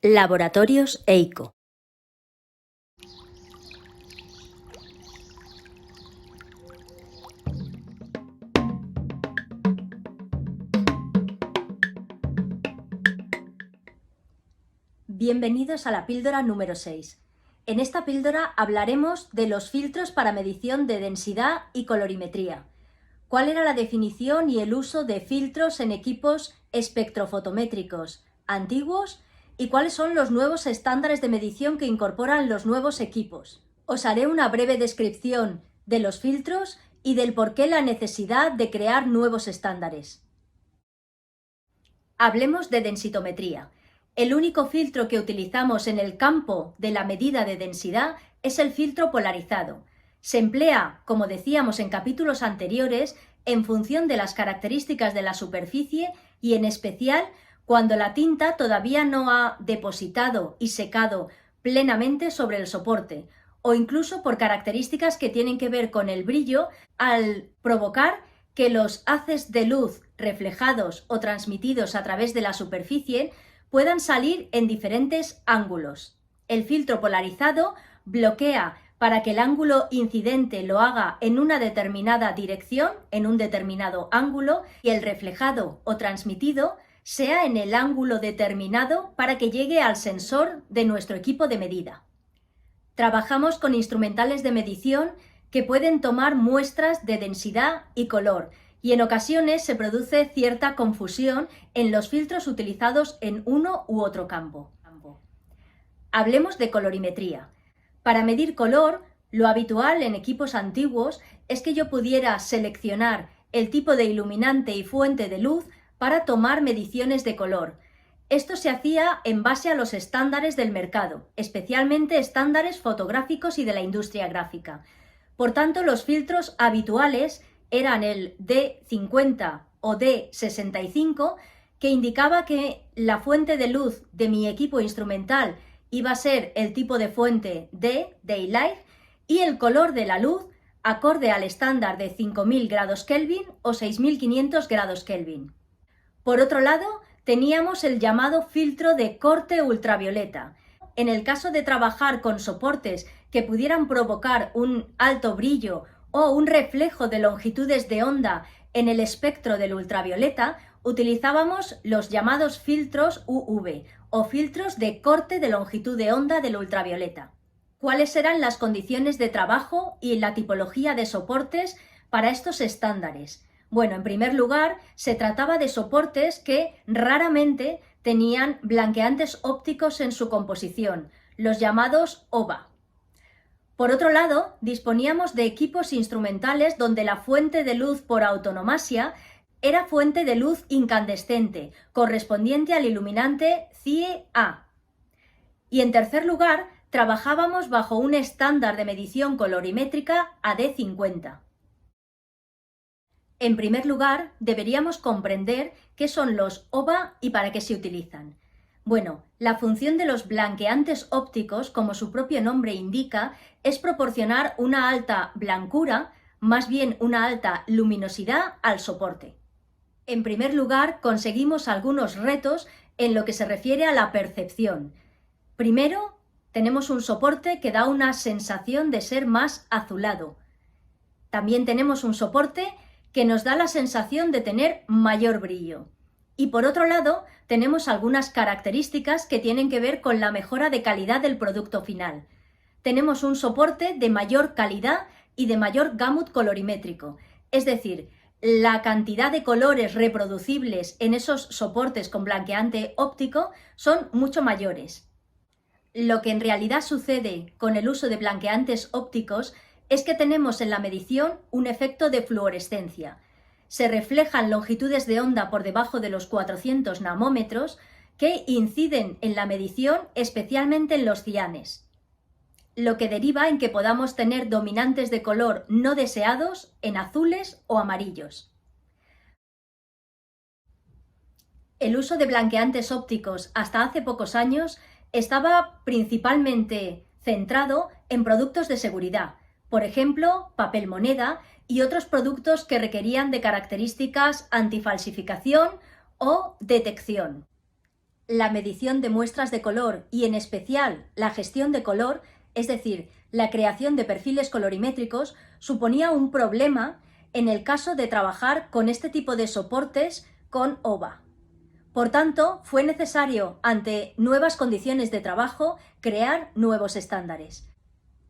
Laboratorios EICO. Bienvenidos a la píldora número 6. En esta píldora hablaremos de los filtros para medición de densidad y colorimetría. ¿Cuál era la definición y el uso de filtros en equipos espectrofotométricos antiguos? ¿Y cuáles son los nuevos estándares de medición que incorporan los nuevos equipos? Os haré una breve descripción de los filtros y del por qué la necesidad de crear nuevos estándares. Hablemos de densitometría. El único filtro que utilizamos en el campo de la medida de densidad es el filtro polarizado. Se emplea, como decíamos en capítulos anteriores, en función de las características de la superficie y en especial cuando la tinta todavía no ha depositado y secado plenamente sobre el soporte, o incluso por características que tienen que ver con el brillo al provocar que los haces de luz reflejados o transmitidos a través de la superficie puedan salir en diferentes ángulos. El filtro polarizado bloquea para que el ángulo incidente lo haga en una determinada dirección, en un determinado ángulo, y el reflejado o transmitido sea en el ángulo determinado para que llegue al sensor de nuestro equipo de medida. Trabajamos con instrumentales de medición que pueden tomar muestras de densidad y color, y en ocasiones se produce cierta confusión en los filtros utilizados en uno u otro campo. Hablemos de colorimetría. Para medir color, lo habitual en equipos antiguos es que yo pudiera seleccionar el tipo de iluminante y fuente de luz para tomar mediciones de color. Esto se hacía en base a los estándares del mercado, especialmente estándares fotográficos y de la industria gráfica. Por tanto, los filtros habituales eran el D50 o D65, que indicaba que la fuente de luz de mi equipo instrumental iba a ser el tipo de fuente D, Daylight, y el color de la luz acorde al estándar de 5000 grados Kelvin o 6500 grados Kelvin. Por otro lado, teníamos el llamado filtro de corte ultravioleta. En el caso de trabajar con soportes que pudieran provocar un alto brillo o un reflejo de longitudes de onda en el espectro del ultravioleta, utilizábamos los llamados filtros UV o filtros de corte de longitud de onda del ultravioleta. ¿Cuáles eran las condiciones de trabajo y la tipología de soportes para estos estándares? Bueno, en primer lugar, se trataba de soportes que raramente tenían blanqueantes ópticos en su composición, los llamados OVA. Por otro lado, disponíamos de equipos instrumentales donde la fuente de luz por autonomasia era fuente de luz incandescente, correspondiente al iluminante CIE-A. Y en tercer lugar, trabajábamos bajo un estándar de medición colorimétrica AD50. En primer lugar, deberíamos comprender qué son los OVA y para qué se utilizan. Bueno, la función de los blanqueantes ópticos, como su propio nombre indica, es proporcionar una alta blancura, más bien una alta luminosidad al soporte. En primer lugar, conseguimos algunos retos en lo que se refiere a la percepción. Primero, tenemos un soporte que da una sensación de ser más azulado. También tenemos un soporte que nos da la sensación de tener mayor brillo. Y por otro lado, tenemos algunas características que tienen que ver con la mejora de calidad del producto final. Tenemos un soporte de mayor calidad y de mayor gamut colorimétrico, es decir, la cantidad de colores reproducibles en esos soportes con blanqueante óptico son mucho mayores. Lo que en realidad sucede con el uso de blanqueantes ópticos es que tenemos en la medición un efecto de fluorescencia. Se reflejan longitudes de onda por debajo de los 400 nanómetros que inciden en la medición, especialmente en los cianes, lo que deriva en que podamos tener dominantes de color no deseados en azules o amarillos. El uso de blanqueantes ópticos hasta hace pocos años estaba principalmente centrado en productos de seguridad, por ejemplo, papel moneda y otros productos que requerían de características antifalsificación o detección. La medición de muestras de color y, en especial, la gestión de color, es decir, la creación de perfiles colorimétricos, suponía un problema en el caso de trabajar con este tipo de soportes con OVA. Por tanto, fue necesario, ante nuevas condiciones de trabajo, crear nuevos estándares.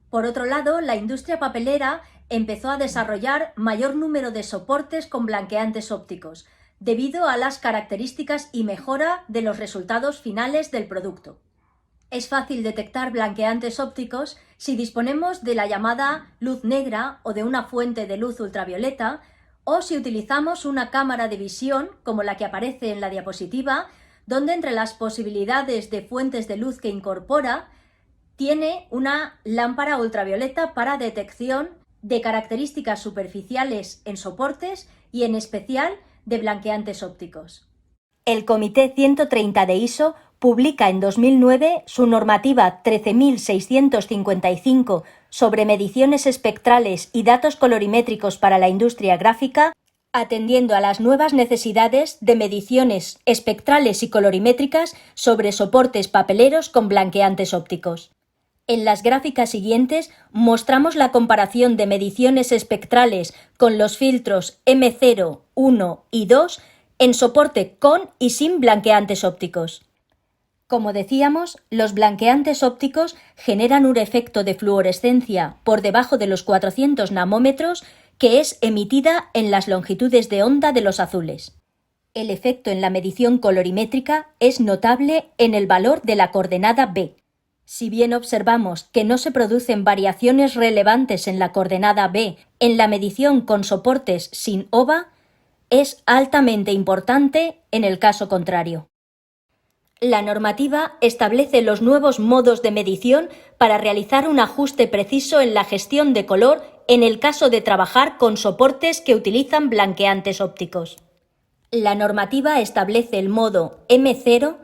Por otro lado, la industria papelera empezó a desarrollar mayor número de soportes con blanqueantes ópticos, debido a las características y mejora de los resultados finales del producto. Es fácil detectar blanqueantes ópticos si disponemos de la llamada luz negra o de una fuente de luz ultravioleta, o si utilizamos una cámara de visión como la que aparece en la diapositiva, donde entre las posibilidades de fuentes de luz que incorpora, tiene una lámpara ultravioleta para detección de características superficiales en soportes y, en especial, de blanqueantes ópticos. El Comité 130 de ISO publica en 2009 su normativa 13.655 sobre mediciones espectrales y datos colorimétricos para la industria gráfica, atendiendo a las nuevas necesidades de mediciones espectrales y colorimétricas sobre soportes papeleros con blanqueantes ópticos. En las gráficas siguientes mostramos la comparación de mediciones espectrales con los filtros M0, 1 y 2 en soporte con y sin blanqueantes ópticos. Como decíamos, los blanqueantes ópticos generan un efecto de fluorescencia por debajo de los 400 nanómetros que es emitida en las longitudes de onda de los azules. El efecto en la medición colorimétrica es notable en el valor de la coordenada B. Si bien observamos que no se producen variaciones relevantes en la coordenada B en la medición con soportes sin OVA, es altamente importante en el caso contrario. La normativa establece los nuevos modos de medición para realizar un ajuste preciso en la gestión de color en el caso de trabajar con soportes que utilizan blanqueantes ópticos. La normativa establece el modo M0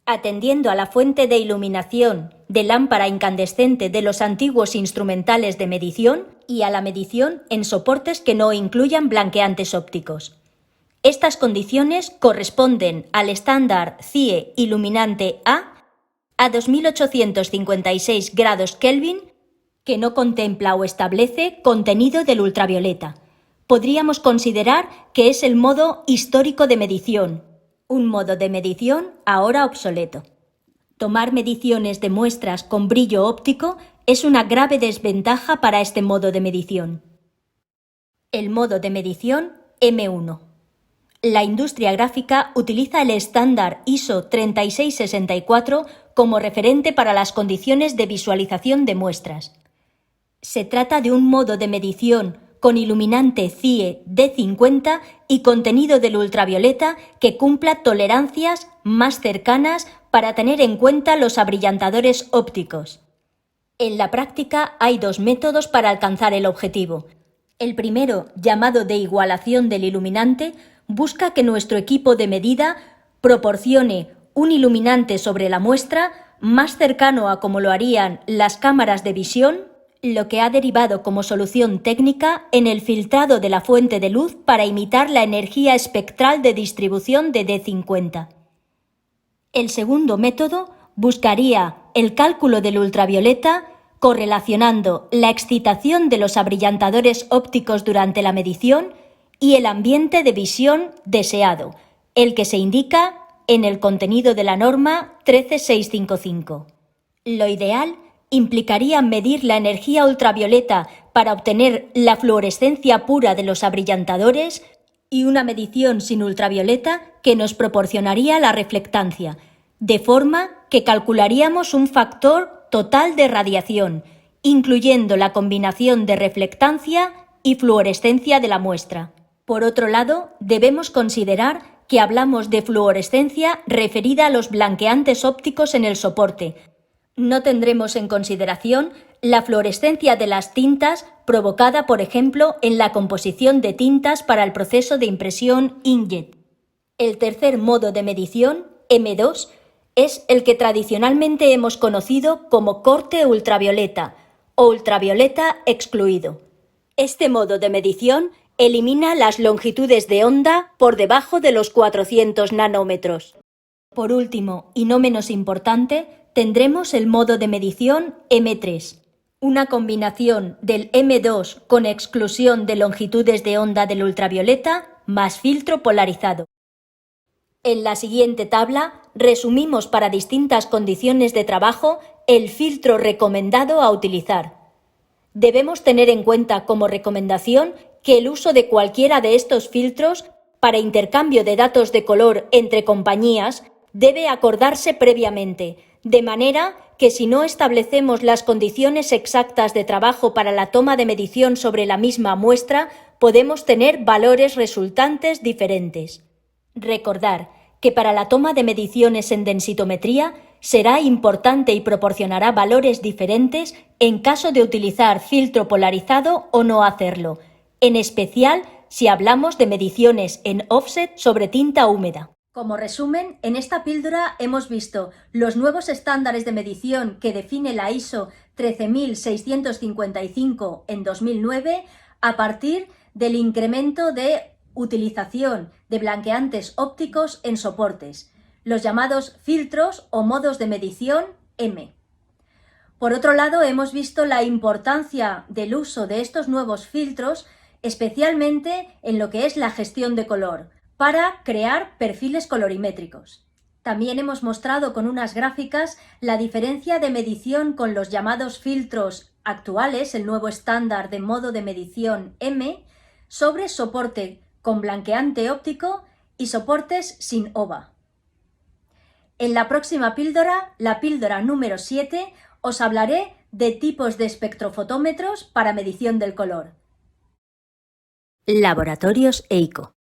atendiendo a la fuente de iluminación de lámpara incandescente de los antiguos instrumentales de medición y a la medición en soportes que no incluyan blanqueantes ópticos. Estas condiciones corresponden al estándar CIE iluminante a 2856 grados Kelvin, que no contempla o establece contenido del ultravioleta. Podríamos considerar que es el modo histórico de medición, un modo de medición ahora obsoleto. Tomar mediciones de muestras con brillo óptico es una grave desventaja para este modo de medición. El modo de medición M1. La industria gráfica utiliza el estándar ISO 3664 como referente para las condiciones de visualización de muestras. Se trata de un modo de medición con iluminante CIE D50 y contenido del ultravioleta que cumpla tolerancias más cercanas para tener en cuenta los abrillantadores ópticos. En la práctica hay dos métodos para alcanzar el objetivo. El primero, llamado de igualación del iluminante, busca que nuestro equipo de medida proporcione un iluminante sobre la muestra más cercano a como lo harían las cámaras de visión, lo que ha derivado como solución técnica en el filtrado de la fuente de luz para imitar la energía espectral de distribución de D50. El segundo método buscaría el cálculo del ultravioleta correlacionando la excitación de los abrillantadores ópticos durante la medición y el ambiente de visión deseado, el que se indica en el contenido de la norma 13655. Lo ideal implicaría medir la energía ultravioleta para obtener la fluorescencia pura de los abrillantadores y una medición sin ultravioleta que nos proporcionaría la reflectancia, de forma que calcularíamos un factor total de radiación, incluyendo la combinación de reflectancia y fluorescencia de la muestra. Por otro lado, debemos considerar que hablamos de fluorescencia referida a los blanqueantes ópticos en el soporte. No tendremos en consideración la fluorescencia de las tintas provocada, por ejemplo, en la composición de tintas para el proceso de impresión inkjet. El tercer modo de medición, M2, es el que tradicionalmente hemos conocido como corte ultravioleta o ultravioleta excluido. Este modo de medición elimina las longitudes de onda por debajo de los 400 nanómetros. Por último, y no menos importante, tendremos el modo de medición M3, una combinación del M2 con exclusión de longitudes de onda del ultravioleta más filtro polarizado. En la siguiente tabla resumimos para distintas condiciones de trabajo el filtro recomendado a utilizar. Debemos tener en cuenta como recomendación que el uso de cualquiera de estos filtros para intercambio de datos de color entre compañías debe acordarse previamente, de manera que si no establecemos las condiciones exactas de trabajo para la toma de medición sobre la misma muestra, podemos tener valores resultantes diferentes. Recordar que para la toma de mediciones en densitometría será importante y proporcionará valores diferentes en caso de utilizar filtro polarizado o no hacerlo, en especial si hablamos de mediciones en offset sobre tinta húmeda. Como resumen, en esta píldora hemos visto los nuevos estándares de medición que define la ISO 13655 en 2009 a partir del incremento de utilización de blanqueantes ópticos en soportes, los llamados filtros o modos de medición M. Por otro lado, hemos visto la importancia del uso de estos nuevos filtros, especialmente en lo que es la gestión de color, para crear perfiles colorimétricos. También hemos mostrado con unas gráficas la diferencia de medición con los llamados filtros actuales, el nuevo estándar de modo de medición M, sobre soporte con blanqueante óptico y soportes sin OVA. En la próxima píldora, la píldora número 7, os hablaré de tipos de espectrofotómetros para medición del color. Laboratorios EICO.